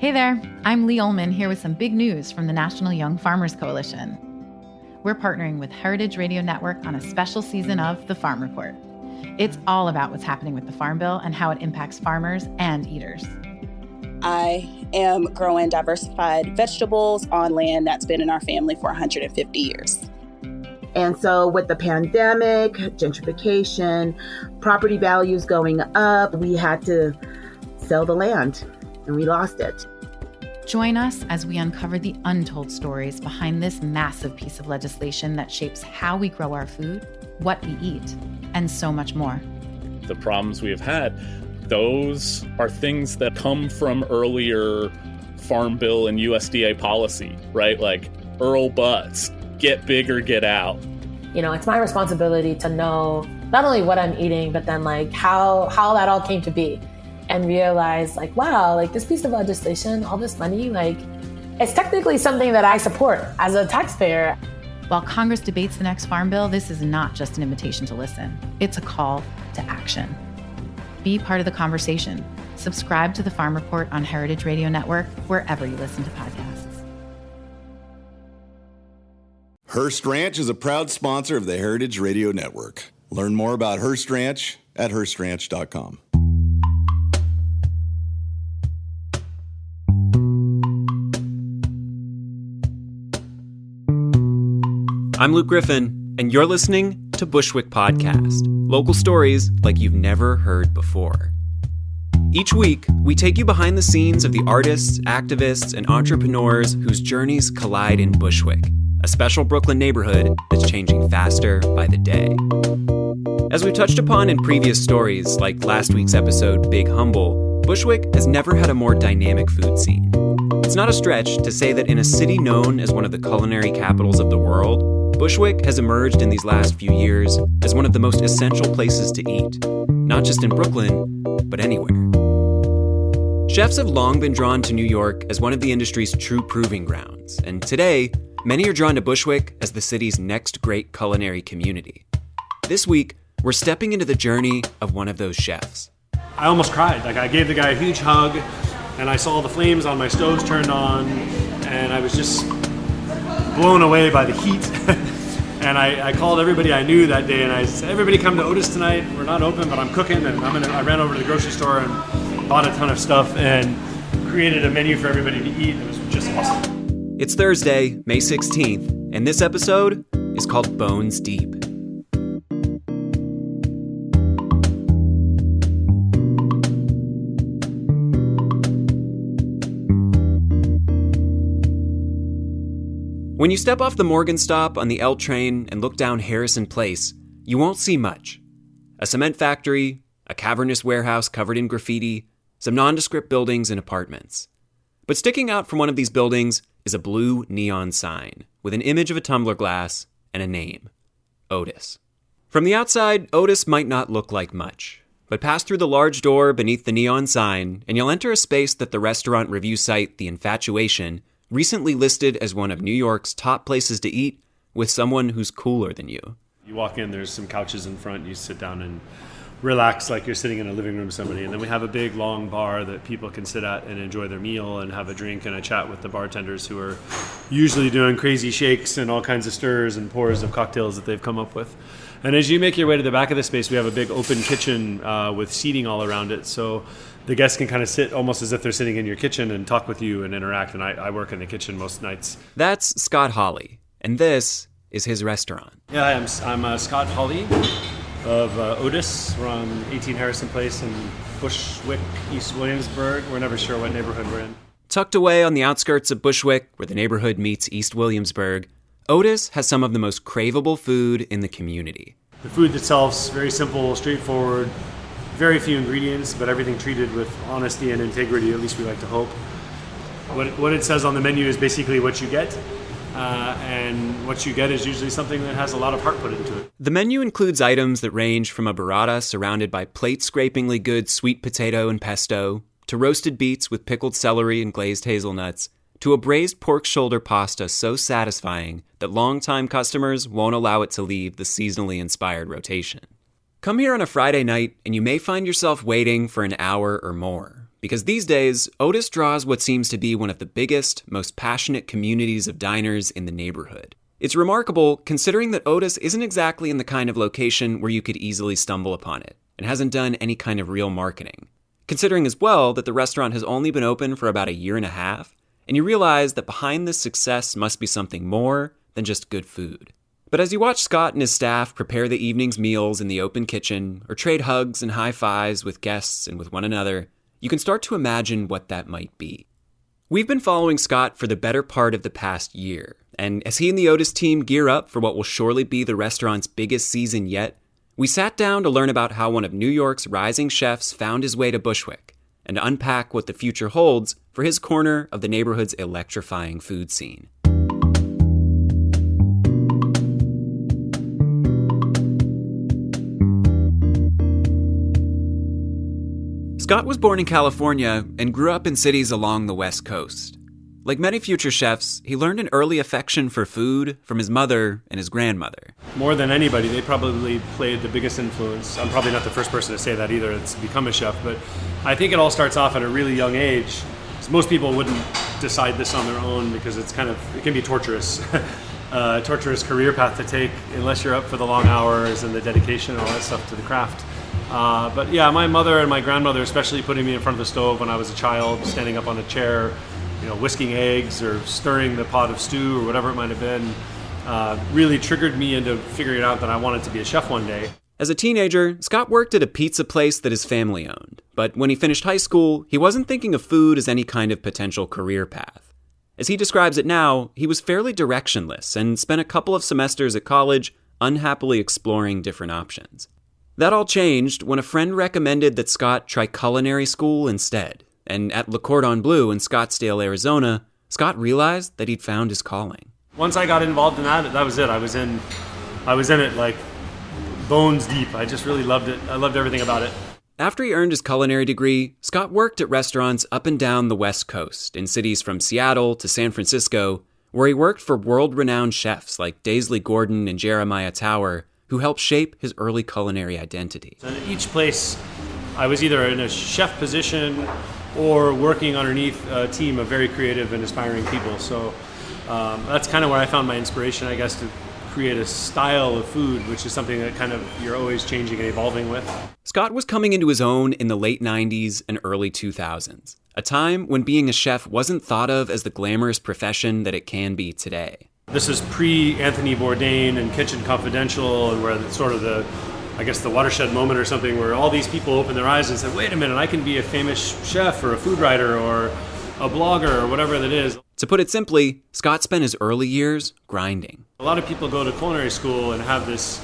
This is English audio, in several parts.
Hey there, I'm Lee Ullman here with some big news from the National Young Farmers Coalition. We're partnering with Heritage Radio Network on a special season of The Farm Report. It's all about what's happening with the Farm Bill and how it impacts farmers and eaters. I am growing diversified vegetables on land that's been in our family for 150 years. And so with the pandemic, gentrification, property values going up, we had to sell the land and we lost it. Join us as we uncover the untold stories behind this massive piece of legislation that shapes how we grow our food, what we eat, and so much more. The problems we have had, those are things that come from earlier Farm Bill and USDA policy, right? Like Earl Butz, get big or get out. You know, it's my responsibility to know not only what I'm eating, but then like how that all came to be. And realize like, wow, like this piece of legislation, all this money, like it's technically something that I support as a taxpayer. While Congress debates the next Farm Bill, this is not just an invitation to listen. It's a call to action. Be part of the conversation. Subscribe to the Farm Report on Heritage Radio Network, wherever you listen to podcasts. Hearst Ranch is a proud sponsor of the Heritage Radio Network. Learn more about Hearst Ranch at HearstRanch.com. I'm Luke Griffin, and you're listening to Bushwick Podcast, local stories like you've never heard before. Each week, we take you behind the scenes of the artists, activists, and entrepreneurs whose journeys collide in Bushwick, a special Brooklyn neighborhood that's changing faster by the day. As we touched upon in previous stories, like last week's episode, Big Humble, Bushwick has never had a more dynamic food scene. It's not a stretch to say that in a city known as one of the culinary capitals of the world, Bushwick has emerged in these last few years as one of the most essential places to eat, not just in Brooklyn, but anywhere. Chefs have long been drawn to New York as one of the industry's true proving grounds, and today, many are drawn to Bushwick as the city's next great culinary community. This week, we're stepping into the journey of one of those chefs. I almost cried. Like I gave the guy a huge hug, and I saw the flames on my stoves turned on, and I was just blown away by the heat. And I called everybody I knew that day, and I said, everybody come to Otis tonight. We're not open, but I'm cooking, and I ran over to the grocery store and bought a ton of stuff and created a menu for everybody to eat. It was just awesome. It's Thursday, May 16th, and this episode is called Bones Deep. When you step off the Morgan stop on the L train and look down Harrison Place, you won't see much. A cement factory, a cavernous warehouse covered in graffiti, some nondescript buildings and apartments. But sticking out from one of these buildings is a blue neon sign with an image of a tumbler glass and a name, Otis. From the outside, Otis might not look like much, but pass through the large door beneath the neon sign and you'll enter a space that the restaurant review site The Infatuation recently listed as one of New York's top places to eat with someone who's cooler than you. You walk in, there's some couches in front, you sit down and relax like you're sitting in a living room with somebody. And then we have a big, long bar that people can sit at and enjoy their meal and have a drink and a chat with the bartenders who are usually doing crazy shakes and all kinds of stirs and pours of cocktails that they've come up with. And as you make your way to the back of the space, we have a big open kitchen with seating all around it. So the guests can kind of sit almost as if they're sitting in your kitchen and talk with you and interact. And I work in the kitchen most nights. That's Scott Hawley, and this is his restaurant. Yeah, I'm Scott Hawley of Otis. We're on 18 Harrison Place in Bushwick, East Williamsburg. We're never sure what neighborhood we're in. Tucked away on the outskirts of Bushwick, where the neighborhood meets East Williamsburg, Otis has some of the most craveable food in the community. The food itself's very simple, straightforward, very few ingredients, but everything treated with honesty and integrity, at least we like to hope. What it says on the menu is basically what you get, and what you get is usually something that has a lot of heart put into it. The menu includes items that range from a burrata surrounded by plate-scrapingly good sweet potato and pesto, to roasted beets with pickled celery and glazed hazelnuts, to a braised pork shoulder pasta so satisfying that longtime customers won't allow it to leave the seasonally inspired rotation. Come here on a Friday night and you may find yourself waiting for an hour or more, because these days, Otis draws what seems to be one of the biggest, most passionate communities of diners in the neighborhood. It's remarkable considering that Otis isn't exactly in the kind of location where you could easily stumble upon it, and hasn't done any kind of real marketing. Considering as well that the restaurant has only been open for about a year and a half, and you realize that behind this success must be something more than just good food. But as you watch Scott and his staff prepare the evening's meals in the open kitchen, or trade hugs and high fives with guests and with one another, you can start to imagine what that might be. We've been following Scott for the better part of the past year, and as he and the Otis team gear up for what will surely be the restaurant's biggest season yet, we sat down to learn about how one of New York's rising chefs found his way to Bushwick, and to unpack what the future holds for his corner of the neighborhood's electrifying food scene. Scott was born in California and grew up in cities along the West Coast. Like many future chefs, he learned an early affection for food from his mother and his grandmother. More than anybody, they probably played the biggest influence. I'm probably not the first person to say that either, that's become a chef, but I think it all starts off at a really young age. Most people wouldn't decide this on their own because it can be torturous. Torturous career path to take unless you're up for the long hours and the dedication and all that stuff to the craft. But yeah, my mother and my grandmother, especially putting me in front of the stove when I was a child, standing up on a chair, whisking eggs or stirring the pot of stew or whatever it might have been, really triggered me into figuring out that I wanted to be a chef one day. As a teenager, Scott worked at a pizza place that his family owned, but when he finished high school, he wasn't thinking of food as any kind of potential career path. As he describes it now, he was fairly directionless and spent a couple of semesters at college unhappily exploring different options. That all changed when a friend recommended that Scott try culinary school instead, and at Le Cordon Bleu in Scottsdale, Arizona, Scott realized that he'd found his calling. Once I got involved in that was it. I was in it like bones deep. I just really loved it. I loved everything about it. After he earned his culinary degree, Scott worked at restaurants up and down the West Coast in cities from Seattle to San Francisco, where he worked for world-renowned chefs like Daisley Gordon and Jeremiah Tower, who helped shape his early culinary identity. And at each place, I was either in a chef position or working underneath a team of very creative and aspiring people. So that's kind of where I found my inspiration, I guess, to create a style of food, which is something that kind of you're always changing and evolving with. Scott was coming into his own in the late 90s and early 2000s, a time when being a chef wasn't thought of as the glamorous profession that it can be today. This is pre-Anthony Bourdain and Kitchen Confidential, and where it's sort of the watershed moment or something where all these people opened their eyes and said, wait a minute, I can be a famous chef or a food writer or a blogger or whatever that is. To put it simply, Scott spent his early years grinding. A lot of people go to culinary school and have this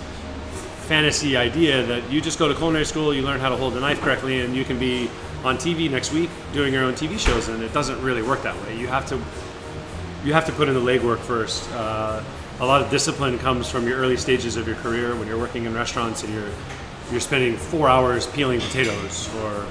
fantasy idea that you just go to culinary school, you learn how to hold the knife correctly, and you can be on TV next week doing your own TV shows, and it doesn't really work that way. You have to put in the legwork first. A lot of discipline comes from your early stages of your career when you're working in restaurants and you're spending 4 hours peeling potatoes or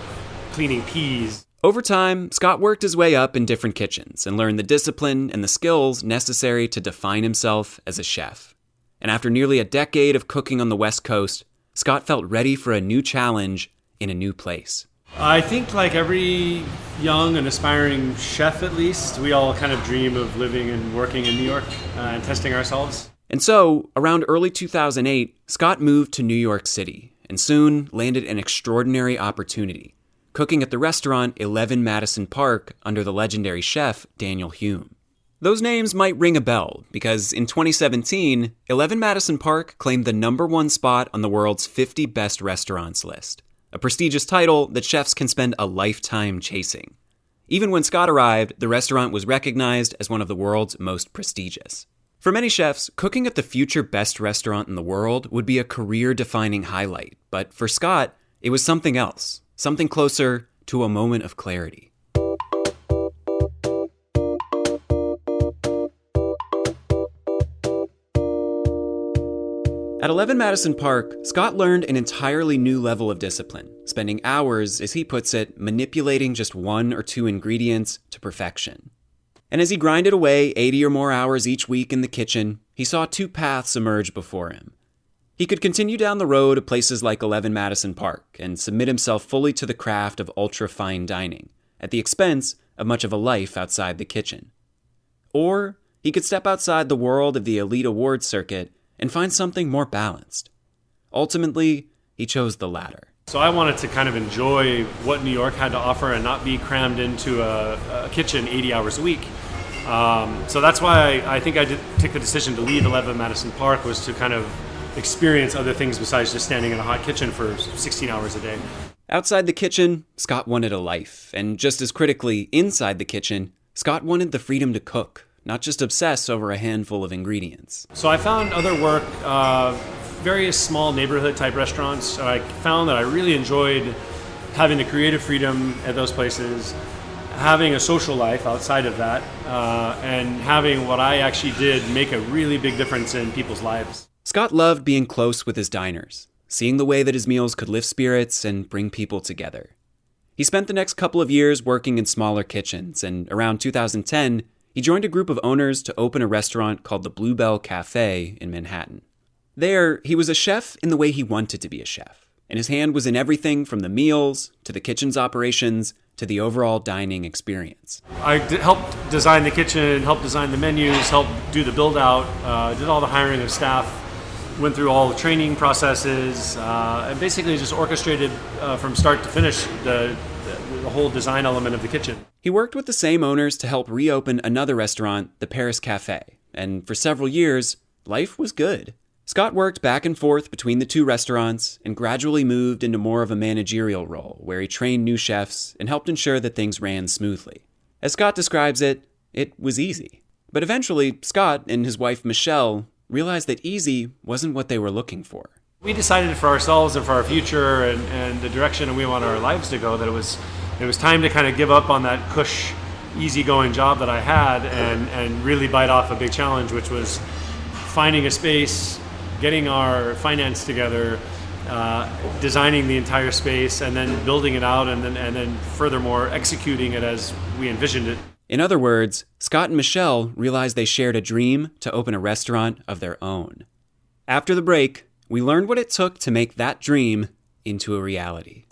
cleaning peas. Over time, Scott worked his way up in different kitchens and learned the discipline and the skills necessary to define himself as a chef. And after nearly a decade of cooking on the West Coast, Scott felt ready for a new challenge in a new place. I think like every young and aspiring chef, at least, we all kind of dream of living and working in New York and testing ourselves. And so, around early 2008, Scott moved to New York City and soon landed an extraordinary opportunity, cooking at the restaurant 11 Madison Park under the legendary chef Daniel Hume. Those names might ring a bell because in 2017, 11 Madison Park claimed the #1 spot on the world's 50 best restaurants list, a prestigious title that chefs can spend a lifetime chasing. Even when Scott arrived, the restaurant was recognized as one of the world's most prestigious. For many chefs, cooking at the future best restaurant in the world would be a career-defining highlight, but for Scott, it was something else, something closer to a moment of clarity. At 11 Madison Park, Scott learned an entirely new level of discipline, spending hours, as he puts it, manipulating just 1 or 2 ingredients to perfection. And as he grinded away 80 or more hours each week in the kitchen, he saw 2 paths emerge before him. He could continue down the road at places like 11 Madison Park and submit himself fully to the craft of ultra-fine dining, at the expense of much of a life outside the kitchen. Or he could step outside the world of the elite awards circuit and find something more balanced. Ultimately, he chose the latter. So I wanted to kind of enjoy what New York had to offer and not be crammed into a kitchen 80 hours a week. So that's why I think I did take the decision to leave 11 Madison Park, was to kind of experience other things besides just standing in a hot kitchen for 16 hours a day. Outside the kitchen, Scott wanted a life. And just as critically, inside the kitchen, Scott wanted the freedom to cook, not just obsess over a handful of ingredients. So I found other work, various small neighborhood type restaurants. I found that I really enjoyed having the creative freedom at those places, having a social life outside of that, and having what I actually did make a really big difference in people's lives. Scott loved being close with his diners, seeing the way that his meals could lift spirits and bring people together. He spent the next couple of years working in smaller kitchens, and around 2010, he joined a group of owners to open a restaurant called the Bluebell Cafe in Manhattan. There, he was a chef in the way he wanted to be a chef, and his hand was in everything from the meals to the kitchen's operations to the overall dining experience. I helped design the kitchen, helped design the menus, helped do the build-out, did all the hiring of staff, went through all the training processes, and basically just orchestrated from start to finish the whole design element of the kitchen. He worked with the same owners to help reopen another restaurant, the Paris Cafe, and for several years, life was good. Scott worked back and forth between the two restaurants and gradually moved into more of a managerial role where he trained new chefs and helped ensure that things ran smoothly. As Scott describes it, it was easy. But eventually, Scott and his wife Michelle realized that easy wasn't what they were looking for. We decided for ourselves and for our future and the direction we wanted our lives to go that it was time to kind of give up on that cush, easygoing job that I had and really bite off a big challenge, which was finding a space, getting our finance together, designing the entire space, and then building it out, and then furthermore executing it as we envisioned it. In other words, Scott and Michelle realized they shared a dream to open a restaurant of their own. After the break, we learned what it took to make that dream into a reality.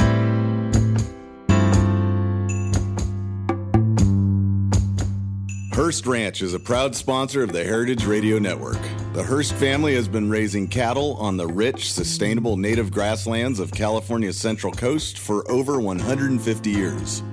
Hearst Ranch is a proud sponsor of the Heritage Radio Network. The Hearst family has been raising cattle on the rich, sustainable native grasslands of California's Central Coast for over 150 years.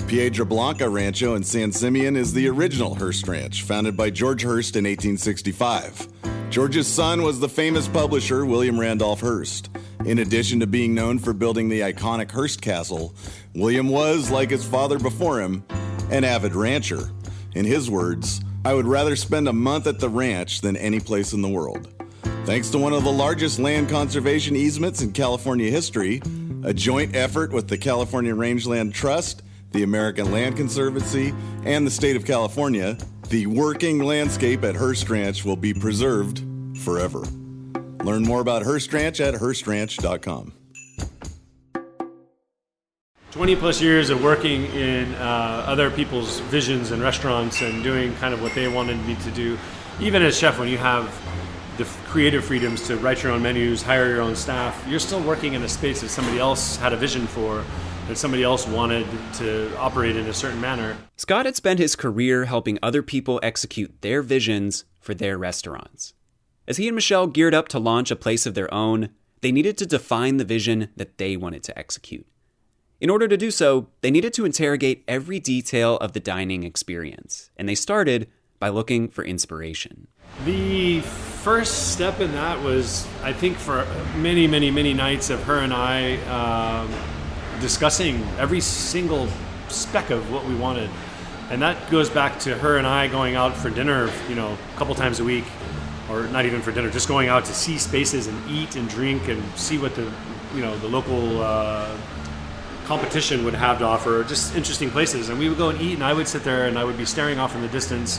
Piedra Blanca Rancho in San Simeon is the original Hearst Ranch, founded by George Hearst in 1865. George's son was the famous publisher William Randolph Hearst. In addition to being known for building the iconic Hearst Castle, William was, like his father before him, an avid rancher. In his words, "I would rather spend a month at the ranch than any place in the world." Thanks to one of the largest land conservation easements in California history, a joint effort with the California Rangeland Trust, the American Land Conservancy, and the state of California, the working landscape at Hearst Ranch will be preserved forever. Learn more about Hearst Ranch at HearstRanch.com. 20 plus years of working in other people's visions and restaurants and doing kind of what they wanted me to do. Even as chef, when you have the creative freedoms to write your own menus, hire your own staff, you're still working in a space that somebody else had a vision for, that somebody else wanted to operate in a certain manner. Scott had spent his career helping other people execute their visions for their restaurants. As he and Michelle geared up to launch a place of their own, they needed to define the vision that they wanted to execute. In order to do so, they needed to interrogate every detail of the dining experience, and they started by looking for inspiration. The first step in that was, I think, for many, many, many nights of her and I discussing every single speck of what we wanted. And that goes back to her and I going out for dinner, a couple times a week, or not even for dinner, just going out to see spaces and eat and drink and see what the local competition would have to offer, just interesting places. And we would go and eat, and I would sit there and I would be staring off in the distance,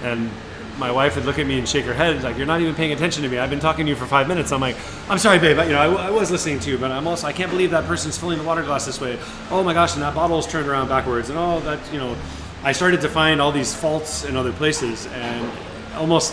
and my wife would look at me and shake her head like, "You're not even paying attention to me. I've been talking to you for 5 minutes." I'm like, "I'm sorry, babe. I was listening to you, but I can't believe that person's filling the water glass this way. Oh my gosh, and that bottle's turned around backwards." And I started to find all these faults in other places, and almost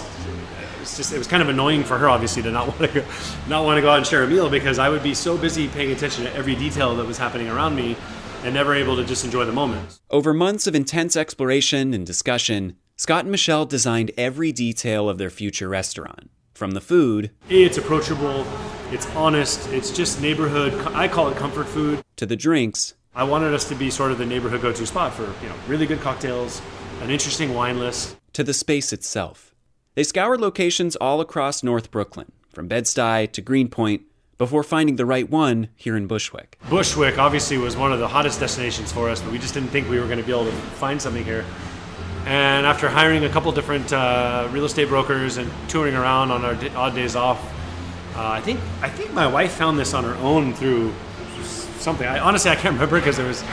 it was kind of annoying for her, obviously, to not want to go out and share a meal, because I would be so busy paying attention to every detail that was happening around me and never able to just enjoy the moment. Over months of intense exploration and discussion, Scott and Michelle designed every detail of their future restaurant. From the food, It's approachable, it's honest, it's just neighborhood, I call it comfort food. To the drinks, I wanted us to be sort of the neighborhood go-to spot for, really good cocktails, an interesting wine list. to the space itself. They scoured locations all across North Brooklyn, from Bed-Stuy to Greenpoint, before finding the right one here in Bushwick. Bushwick obviously was one of the hottest destinations for us, but we just didn't think we were going to be able to find something here. And after hiring a couple different real estate brokers and touring around on our odd days off, I think my wife found this on her own through something. Honestly, I can't remember because there was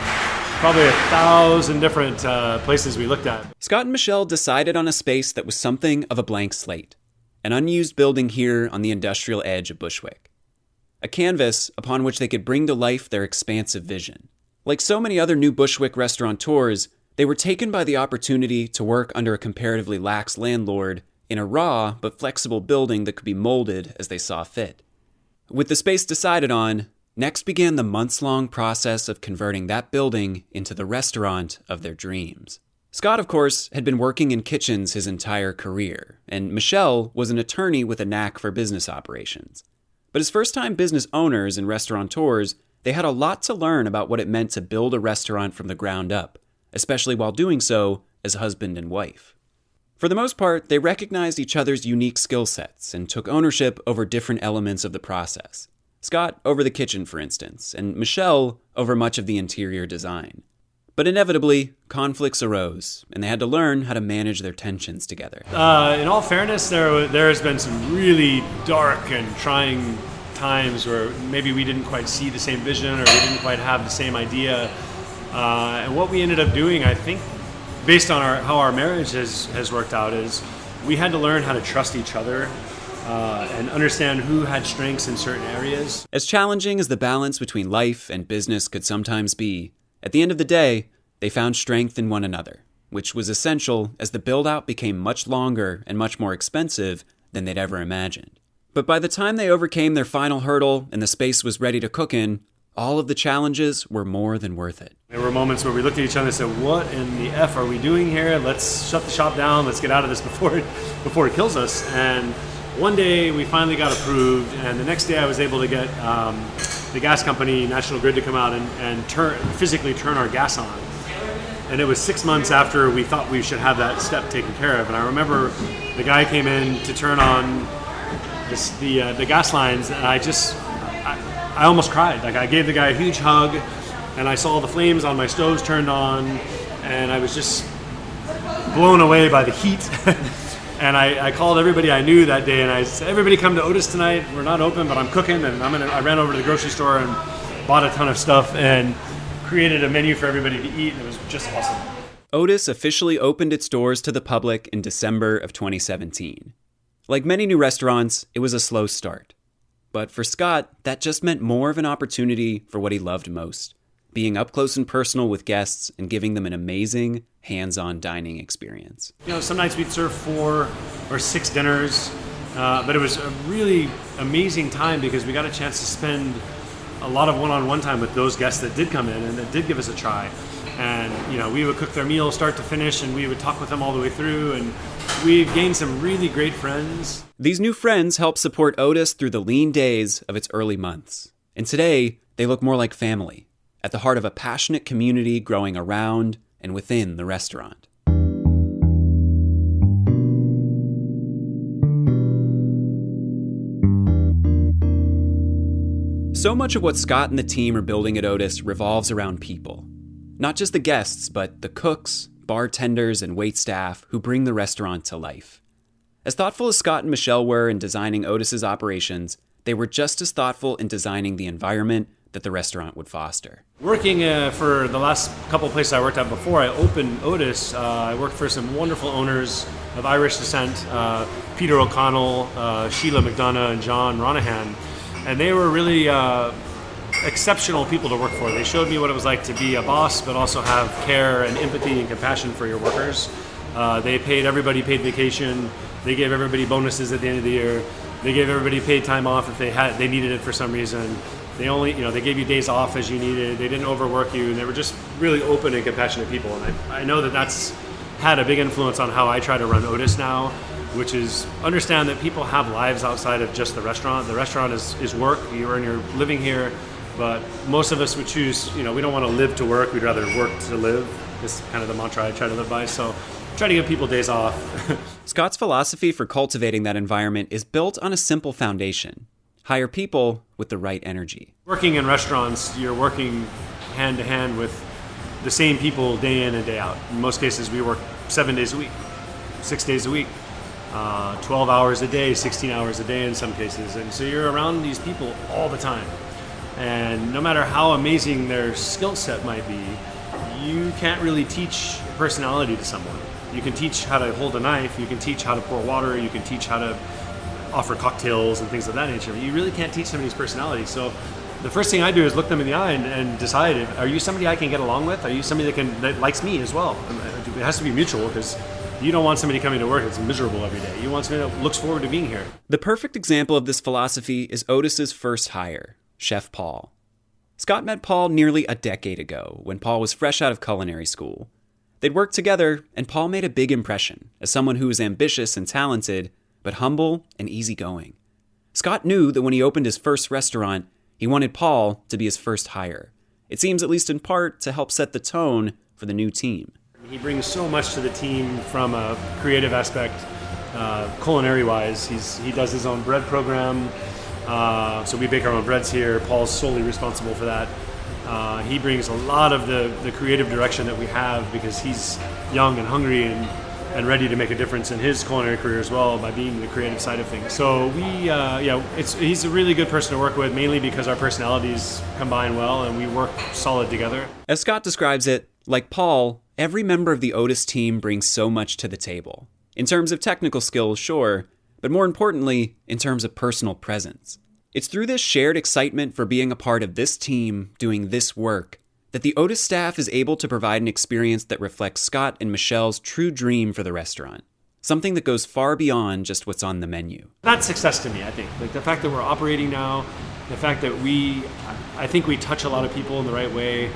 probably 1,000 different places we looked at. Scott and Michelle decided on a space that was something of a blank slate, an unused building here on the industrial edge of Bushwick. A canvas upon which they could bring to life their expansive vision. Like so many other new Bushwick restaurateurs, they were taken by the opportunity to work under a comparatively lax landlord in a raw but flexible building that could be molded as they saw fit. With the space decided on, next began the months-long process of converting that building into the restaurant of their dreams. Scott, of course, had been working in kitchens his entire career, and Michelle was an attorney with a knack for business operations. But as first-time business owners and restaurateurs, they had a lot to learn about what it meant to build a restaurant from the ground up, especially while doing so as husband and wife. For the most part, they recognized each other's unique skill sets and took ownership over different elements of the process. Scott over the kitchen, for instance, and Michelle over much of the interior design. But inevitably, conflicts arose, and they had to learn how to manage their tensions together. In all fairness, there has been some really dark and trying times where maybe we didn't quite see the same vision or we didn't quite have the same idea. And what we ended up doing, I think, based on how our marriage has worked out, is we had to learn how to trust each other and understand who had strengths in certain areas. As challenging as the balance between life and business could sometimes be, at the end of the day, they found strength in one another, which was essential as the build-out became much longer and much more expensive than they'd ever imagined. But by the time they overcame their final hurdle and the space was ready to cook in, all of the challenges were more than worth it. There were moments where we looked at each other and said, what in the F are we doing here? Let's shut the shop down. Let's get out of this before it kills us. And one day we finally got approved, and the next day I was able to get the gas company, National Grid, to come out and physically turn our gas on. And it was 6 months after we thought we should have that step taken care of. And I remember the guy came in to turn on the gas lines, and I almost cried. Like, I gave the guy a huge hug, and I saw the flames on my stoves turned on, and I was just blown away by the heat. And I called everybody I knew that day, and I said, everybody come to Otis tonight. We're not open, but I'm cooking, and I ran over to the grocery store and bought a ton of stuff and created a menu for everybody to eat, and it was just awesome. Otis officially opened its doors to the public in December of 2017. Like many new restaurants, it was a slow start. But for Scott, that just meant more of an opportunity for what he loved most, being up close and personal with guests and giving them an amazing, hands-on dining experience. Some nights we'd serve 4 or 6 dinners, but it was a really amazing time because we got a chance to spend a lot of one-on-one time with those guests that did come in and that did give us a try. And, we would cook their meal start to finish, and we would talk with them all the way through, and we've gained some really great friends. These new friends helped support Otis through the lean days of its early months. And today, they look more like family, at the heart of a passionate community growing around and within the restaurant. So much of what Scott and the team are building at Otis revolves around people. Not just the guests, but the cooks, bartenders, and waitstaff who bring the restaurant to life. As thoughtful as Scott and Michelle were in designing Otis's operations, they were just as thoughtful in designing the environment that the restaurant would foster. Working for the last couple places I worked at before I opened Otis, I worked for some wonderful owners of Irish descent, Peter O'Connell, Sheila McDonough, and John Ronahan. And they were really exceptional people to work for. They showed me what it was like to be a boss, but also have care and empathy and compassion for your workers. They paid everybody paid vacation. They gave everybody bonuses at the end of the year. They gave everybody paid time off if they needed it for some reason. They gave you days off as you needed. They didn't overwork you, and they were just really open and compassionate people. And I know that that's had a big influence on how I try to run Otis now, which is understand that people have lives outside of just the restaurant. The restaurant is work. You earn your living here, but most of us would choose, we don't want to live to work. We'd rather work to live. This is kind of the mantra I try to live by. So try to give people days off. Scott's philosophy for cultivating that environment is built on a simple foundation. Hire people with the right energy. Working in restaurants, you're working hand to hand with the same people day in and day out. In most cases, we work 7 days a week, 6 days a week, 12 hours a day, 16 hours a day in some cases. And so you're around these people all the time. And no matter how amazing their skill set might be, you can't really teach personality to someone. You can teach how to hold a knife, you can teach how to pour water, you can teach how to offer cocktails and things of that nature. You really can't teach somebody's personality. So the first thing I do is look them in the eye and decide, are you somebody I can get along with? Are you somebody that likes me as well? It has to be mutual, because you don't want somebody coming to work that's miserable every day. You want somebody that looks forward to being here. The perfect example of this philosophy is Otis's first hire, Chef Paul. Scott met Paul nearly a decade ago when Paul was fresh out of culinary school. They'd worked together, and Paul made a big impression as someone who was ambitious and talented, but humble and easygoing. Scott knew that when he opened his first restaurant, he wanted Paul to be his first hire. It seems, at least in part, to help set the tone for the new team. He brings so much to the team from a creative aspect, culinary-wise. He does his own bread program, so we bake our own breads here. Paul's solely responsible for that. He brings a lot of the creative direction that we have, because he's young and hungry and ready to make a difference in his culinary career as well by being the creative side of things. So he's a really good person to work with, mainly because our personalities combine well and we work solid together. As Scott describes it, like Paul, every member of the Otis team brings so much to the table. In terms of technical skills, sure, but more importantly, in terms of personal presence. It's through this shared excitement for being a part of this team doing this work that the Otis staff is able to provide an experience that reflects Scott and Michelle's true dream for the restaurant. Something that goes far beyond just what's on the menu. That's success to me, I think. Like the fact that we're operating now, the fact that I think we touch a lot of people in the right way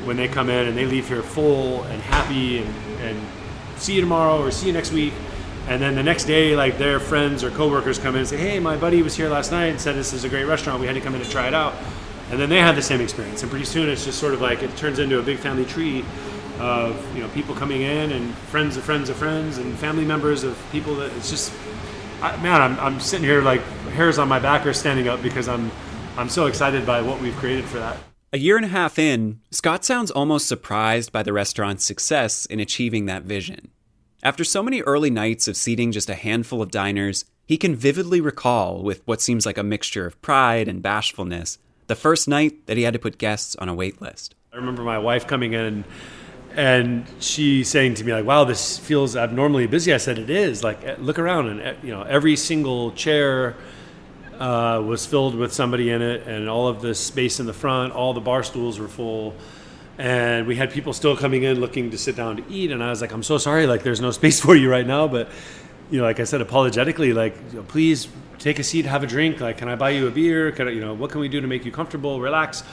when they come in and they leave here full and happy and see you tomorrow or see you next week. And then the next day, like their friends or coworkers come in and say, hey, my buddy was here last night and said this is a great restaurant. We had to come in and try it out. And then they have the same experience. And pretty soon it's just sort of like it turns into a big family tree of people coming in and friends of friends of friends and family members of people that it's just, I'm sitting here like hairs on my back are standing up because I'm so excited by what we've created for that. A year and a half in, Scott sounds almost surprised by the restaurant's success in achieving that vision. After so many early nights of seating just a handful of diners, he can vividly recall, with what seems like a mixture of pride and bashfulness, the first night that he had to put guests on a wait list. I remember my wife coming in and she saying to me, like, wow, this feels abnormally busy. I said, it is. Like, look around, and every single chair was filled with somebody in it, and all of the space in the front, all the bar stools were full. And we had people still coming in looking to sit down to eat. And I was like, I'm so sorry, like there's no space for you right now. But, like I said, apologetically, like, please take a seat, have a drink. Like, can I buy you a beer? What can we do to make you comfortable, relax?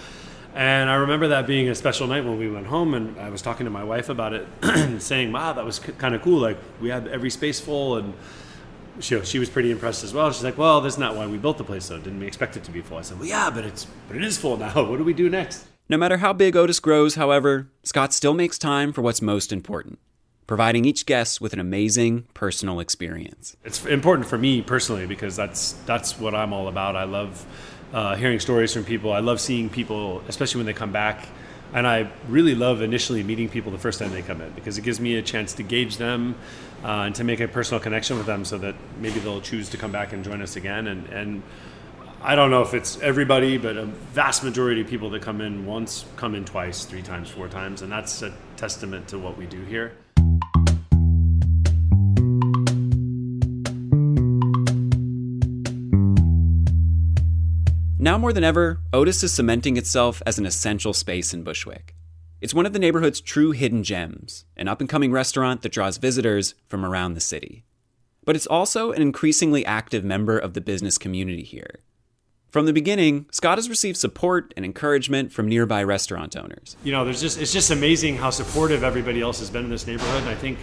And I remember that being a special night when we went home, and I was talking to my wife about it and saying, wow, that was kind of cool. Like, we had every space full, and she was pretty impressed as well. She's like, well, that's not why we built the place, though. Didn't we expect it to be full? I said, well, yeah, but it is full now. What do we do next? No matter how big Otis grows, however, Scott still makes time for what's most important, providing each guest with an amazing personal experience. It's important for me personally because that's what I'm all about. I love hearing stories from people. I love seeing people, especially when they come back. And I really love initially meeting people the first time they come in because it gives me a chance to gauge them and to make a personal connection with them so that maybe they'll choose to come back and join us again. And I don't know if it's everybody, but a vast majority of people that come in once come in twice, 3 times, 4 times. And that's a testament to what we do here. Now more than ever, Otis is cementing itself as an essential space in Bushwick. It's one of the neighborhood's true hidden gems, an up-and-coming restaurant that draws visitors from around the city. But it's also an increasingly active member of the business community here. From the beginning, Scott has received support and encouragement from nearby restaurant owners. You know, it's just amazing how supportive everybody else has been in this neighborhood. And I think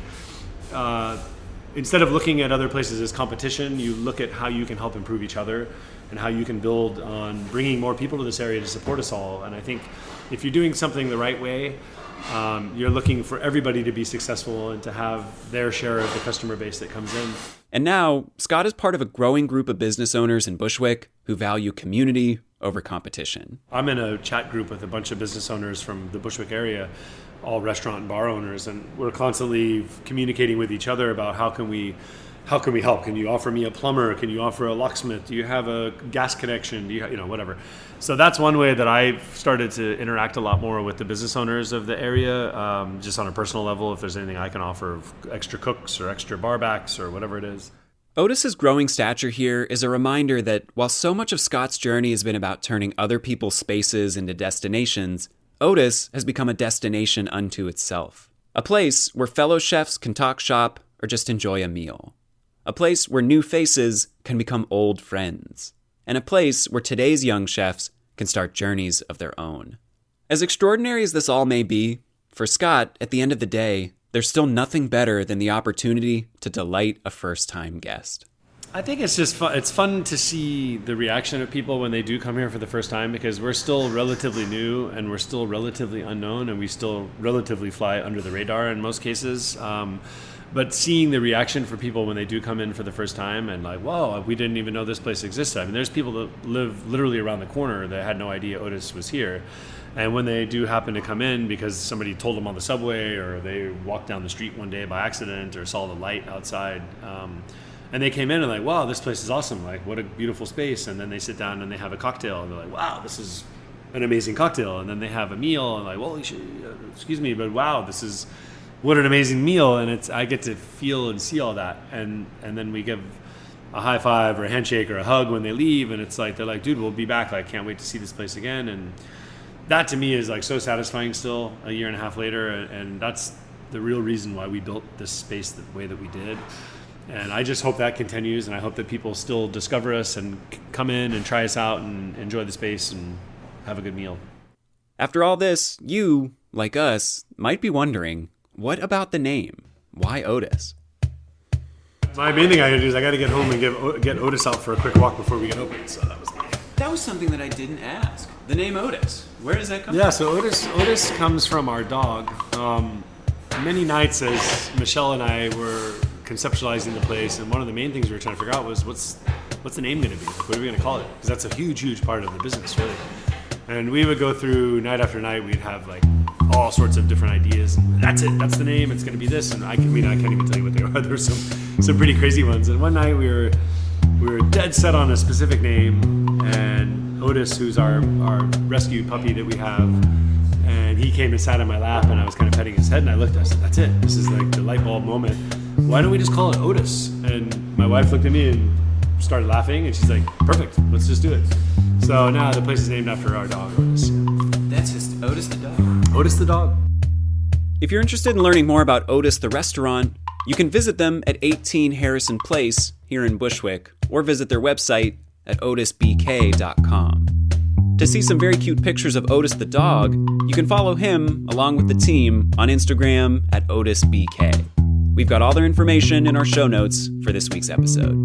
instead of looking at other places as competition, you look at how you can help improve each other and how you can build on bringing more people to this area to support us all. And I think if you're doing something the right way, you're looking for everybody to be successful and to have their share of the customer base that comes in. And now, Scott is part of a growing group of business owners in Bushwick who value community over competition. I'm in a chat group with a bunch of business owners from the Bushwick area, all restaurant and bar owners, and we're constantly communicating with each other about how can we help? Can you offer me a plumber? Can you offer a locksmith? Do you have a gas connection? Do you whatever. So that's one way that I've started to interact a lot more with the business owners of the area, just on a personal level, if there's anything I can offer, extra cooks or extra bar backs or whatever it is. Otis's growing stature here is a reminder that while so much of Scott's journey has been about turning other people's spaces into destinations, Otis has become a destination unto itself. A place where fellow chefs can talk shop or just enjoy a meal. A place where new faces can become old friends. And a place where today's young chefs can start journeys of their own. As extraordinary as this all may be, for Scott, at the end of the day, there's still nothing better than the opportunity to delight a first-time guest. I think it's just fun. It's fun to see the reaction of people when they do come here for the first time, because we're still relatively new and we're still relatively unknown and we still relatively fly under the radar in most cases. But seeing the reaction for people when they do come in for the first time and like, whoa, we didn't even know this place existed. I mean, there's people that live literally around the corner that had no idea Otis was here. And when they do happen to come in because somebody told them on the subway or they walked down the street one day by accident or saw the light outside, and they came in and like, wow, this place is awesome. Like, what a beautiful space. And then they sit down and they have a cocktail and they're like, wow, this is an amazing cocktail. And then they have a meal and like, well, excuse me, but wow, this is... what an amazing meal, and I get to feel and see all that, and then we give a high five or a handshake or a hug when they leave, and it's like they're like, dude, we'll be back. I can't wait to see this place again, and that to me is like so satisfying still a year and a half later, and that's the real reason why we built this space the way that we did. And I just hope that continues, and I hope that people still discover us and come in and try us out and enjoy the space and have a good meal. After all this, you, like us, might be wondering, what about the name? Why Otis? My main thing I gotta do is I gotta get home and get Otis out for a quick walk before we get open. So that was something that I didn't ask. The name Otis. Where does that come from? Yeah, so Otis comes from our dog. Many nights as Michelle and I were conceptualizing the place, and one of the main things we were trying to figure out was what's the name gonna be? What are we gonna call it? Because that's a huge part of the business, really. And we would go through night after night. We'd have like all sorts of different ideas. That's it. That's the name. It's going to be this. And I can't even tell you what they were. There were some pretty crazy ones. And one night we were dead set on a specific name. And Otis, who's our rescue puppy that we have, and he came and sat on my lap, and I was kind of petting his head, and I looked. I said, "That's it. This is like the light bulb moment. Why don't we just call it Otis?" And my wife looked at me and started laughing, and she's like, "Perfect. Let's just do it." So now the place is named after our dog, Otis. That's just Otis the dog. Otis the dog. If you're interested in learning more about Otis the restaurant, you can visit them at 18 Harrison Place here in Bushwick, or visit their website at otisbk.com. To see some very cute pictures of Otis the dog, you can follow him, along with the team, on Instagram at otisbk. We've got all their information in our show notes for this week's episode.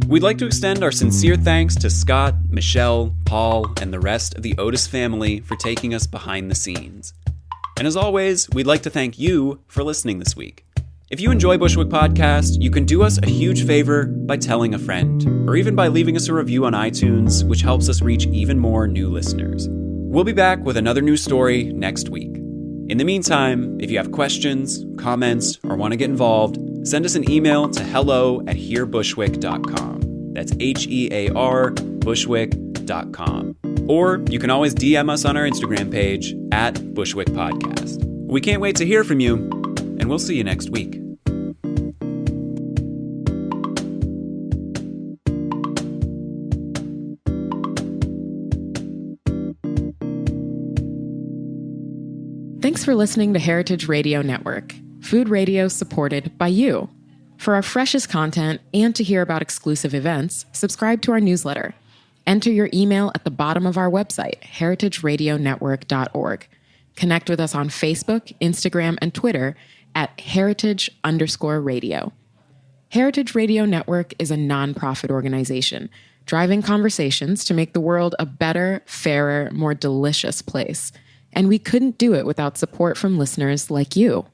We'd like to extend our sincere thanks to Scott, Michelle, Paul, and the rest of the Otis family for taking us behind the scenes. And as always, we'd like to thank you for listening this week. If you enjoy Bushwick Podcast, you can do us a huge favor by telling a friend, or even by leaving us a review on iTunes, which helps us reach even more new listeners. We'll be back with another new story next week. In the meantime, if you have questions, comments, or want to get involved, send us an email to hello@hearbushwick.com. That's HEAR Bushwick.com. Or you can always DM us on our Instagram page at Bushwick Podcast. We can't wait to hear from you, and we'll see you next week. Thanks for listening to Heritage Radio Network, food radio supported by you. For our freshest content and to hear about exclusive events, subscribe to our newsletter. Enter your email at the bottom of our website, heritageradionetwork.org. Connect with us on Facebook, Instagram, and Twitter at heritage_radio. Heritage Radio Network is a nonprofit organization driving conversations to make the world a better, fairer, more delicious place. And we couldn't do it without support from listeners like you.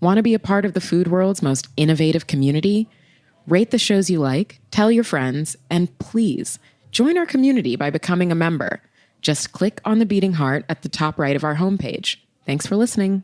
Want to be a part of the food world's most innovative community? Rate the shows you like, tell your friends, and please join our community by becoming a member. Just click on the beating heart at the top right of our homepage. Thanks for listening.